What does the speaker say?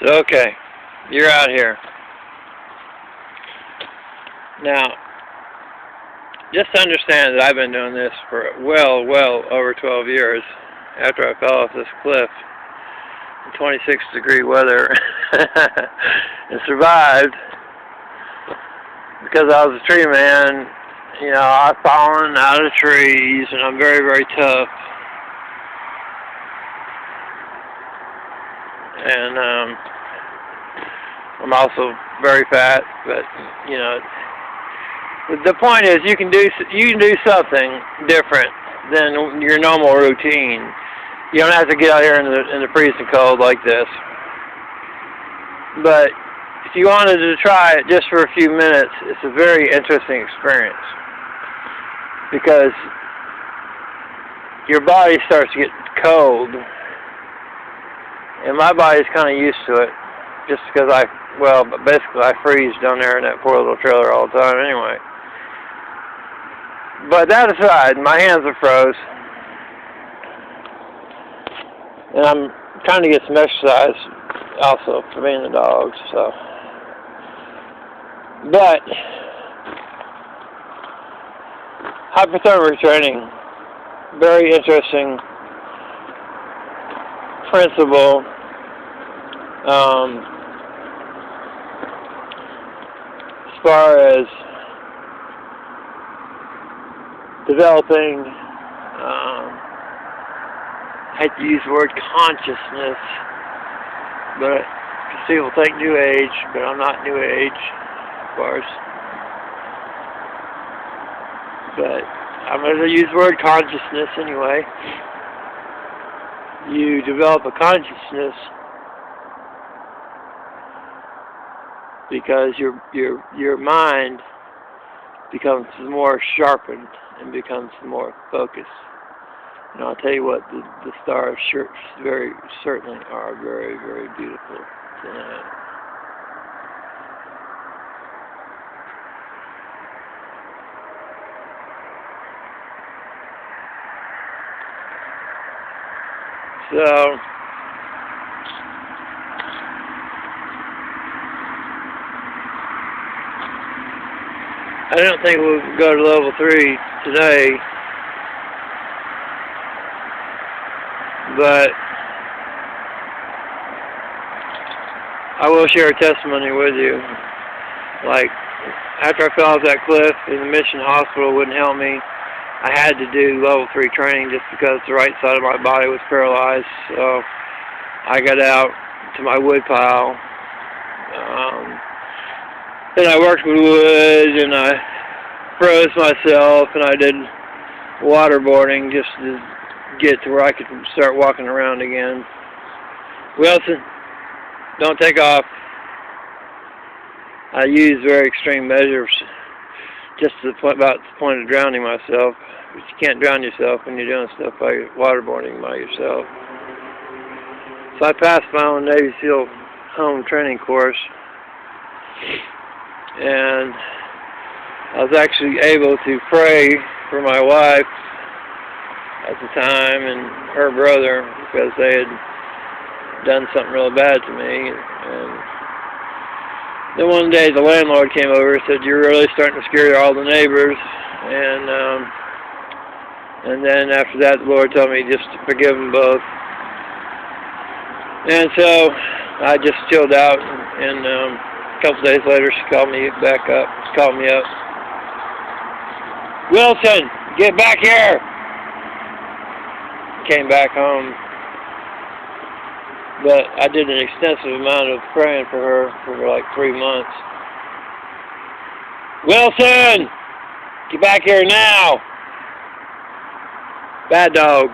So, okay, you're out here. Now, just understand that I've been doing this for well over 12 years after I fell off this cliff in 26-degree weather and survived because I was a tree man. You know, I've fallen out of trees and I'm very tough. And I'm also very fat, but you know, the point is you can do something different than your normal routine. You don't have to get out here in the freezing cold like this. But if you wanted to try it just for a few minutes, it's a very interesting experience because your body starts to get cold. And my body's kind of used to it, just because basically I freeze down there in that poor little trailer all the time anyway. But that aside, my hands are froze. And I'm trying to get some exercise also for me and the dogs, so. But, hyperthermia training, very interesting principle. As far as developing, I hate to use the word consciousness, but people think New Age, but I'm not New Age, of course. But I'm going to use the word consciousness anyway. You develop a consciousness because your mind becomes more sharpened and becomes more focused. And I'll tell you what, the stars very certainly are very beautiful tonight. So, I don't think we'll go to level 3 today, but I will share a testimony with you. Like, after I fell off that cliff and the mission hospital wouldn't help me, I had to do level 3 training just because the right side of my body was paralyzed. So I got out to my wood pile. Then I worked with wood and I froze myself and I did waterboarding just to get to where I could start walking around again. Wilson, don't take off. I used very extreme measures just to about the point of drowning myself. But you can't drown yourself when you're doing stuff by waterboarding by yourself. So I passed my own Navy SEAL home training course. And I was actually able to pray for my wife at the time and her brother because they had done something really bad to me. And then one day the landlord came over and said, "You're really starting to scare all the neighbors." And then after that, the Lord told me just to forgive them both. And so I just chilled out, and a couple days later, she called me back up. She called me up. "Wilson, get back here!" Came back home. But I did an extensive amount of praying for her for like 3 months. "Wilson, get back here now!" Bad dog.